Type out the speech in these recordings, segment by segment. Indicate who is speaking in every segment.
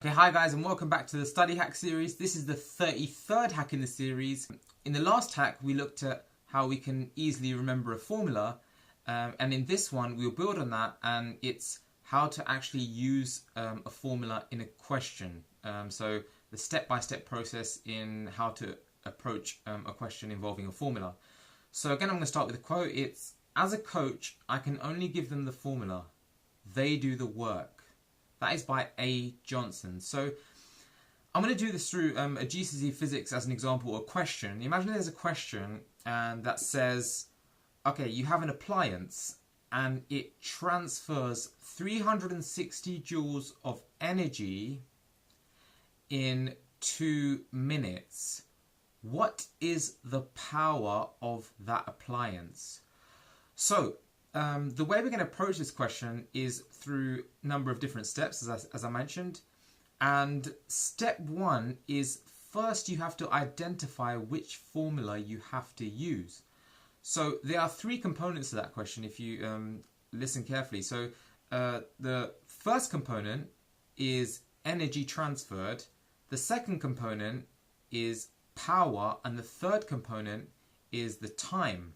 Speaker 1: Okay, hi guys and welcome back to the Study Hack series. This is the 33rd hack in the series. In the last hack we looked at how we can easily remember a formula, and in this one we'll build on that, and it's how to actually use a formula in a question. So the step-by-step process in how to approach a question involving a formula. So again, I'm going to start with a quote. It's, "As a coach, I can only give them the formula. They do the work." That is by A. Johnson. So I'm going to do this through a GCSE physics as an example, or a question. Imagine there's a question and that says, okay, you have an appliance and it transfers 360 joules of energy in 2 minutes. What is the power of that appliance? So the way we're going to approach this question is through a number of different steps, as I mentioned. And step one is, first you have to identify which formula you have to use. So there are 3 components to that question if you listen carefully. So the first component is energy transferred. The second component is power. And the third component is the time.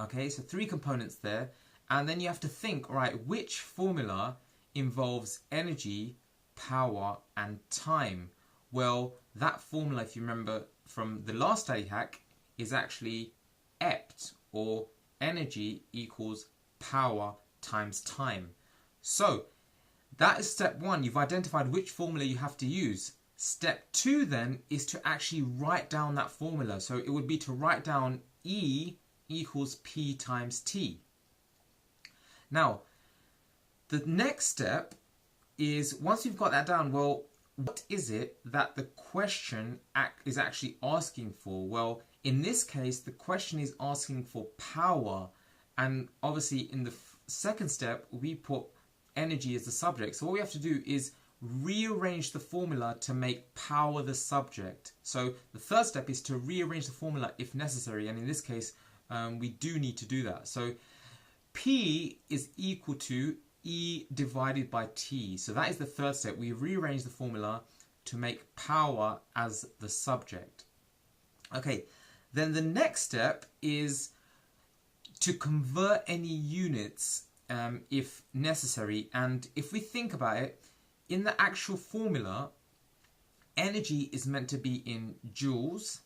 Speaker 1: Okay, so 3 components there, and then you have to think, right, which formula involves energy, power, and time? Well, that formula, if you remember from the last study hack, is actually EPT, or energy equals power times time. So that is step 1. You've identified which formula you have to use. Step 2 then is to actually write down that formula. So it would be to write down E equals P times T. Now, the next step is, once you've got that down, well, what is it that the question is actually asking for? Well, in this case, the question is asking for power. And obviously, in the second step, we put energy as the subject. So what we have to do is rearrange the formula to make power the subject. So the third step is to rearrange the formula if necessary. And in this case, we do need to do that. So P is equal to E divided by T. So that is the third step. We rearrange the formula to make power as the subject. Okay, then the next step is to convert any units if necessary. And if we think about it, in the actual formula, energy is meant to be in joules,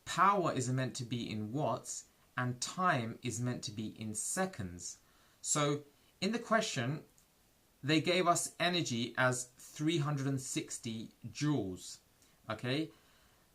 Speaker 1: power is meant to be in watts, and time is meant to be in seconds. So in the question, they gave us energy as 360 joules. Okay,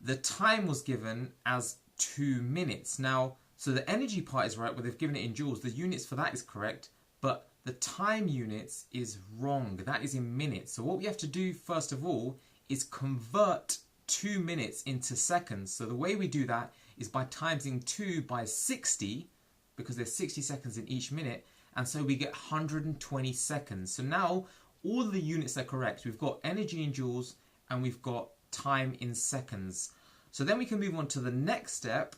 Speaker 1: the time was given as 2 minutes. Now, so the energy part is right, where they've given it in joules. The units for that is correct, but the time units is wrong. That is in minutes. So what we have to do first of all is convert 2 minutes into seconds. So the way we do that is by timesing 2 by 60, because there's 60 seconds in each minute, and so we get 120 seconds. So now all the units are correct. We've got energy in joules and we've got time in seconds. So then we can move on to the next step,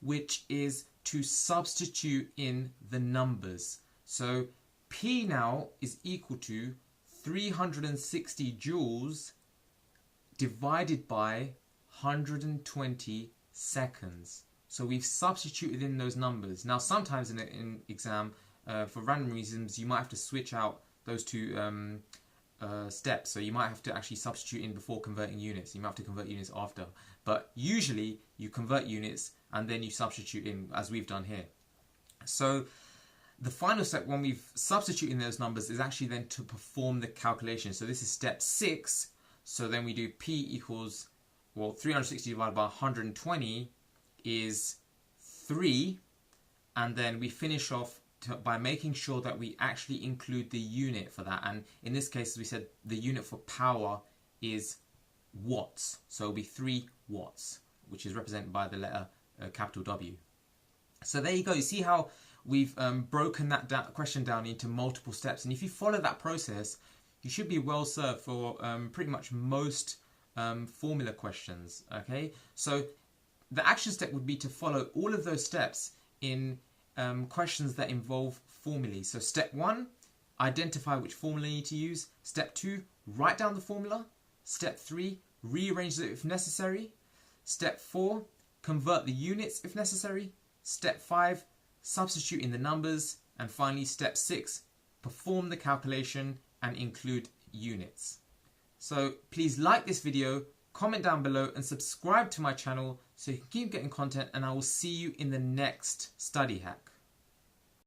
Speaker 1: which is to substitute in the numbers. So P now is equal to 360 joules divided by 120 seconds. So we've substituted in those numbers. Now sometimes in an exam, for random reasons, you might have to switch out those 2 steps. So you might have to actually substitute in before converting units. You might have to convert units after. But usually you convert units and then you substitute in, as we've done here. So the final step, when we've substituted in those numbers, is actually then to perform the calculation. So this is step 6. So then we do P equals, well, 360 divided by 120 is 3. And then we finish off by making sure that we actually include the unit for that. And in this case, as we said, the unit for power is watts. So it'll be 3 watts, which is represented by the letter capital W. So there you go. You see how we've broken that question down into multiple steps. And if you follow that process, you should be well served for pretty much most formula questions. Okay, so the action step would be to follow all of those steps in questions that involve formulae. So step 1, identify which formula you need to use. Step 2, write down the formula. Step 3, rearrange it if necessary. Step 4, convert the units if necessary. Step 5, substitute in the numbers. And finally, step 6, perform the calculation and include units. So please like this video, comment down below and subscribe to my channel so you can keep getting content, and I will see you in the next study hack.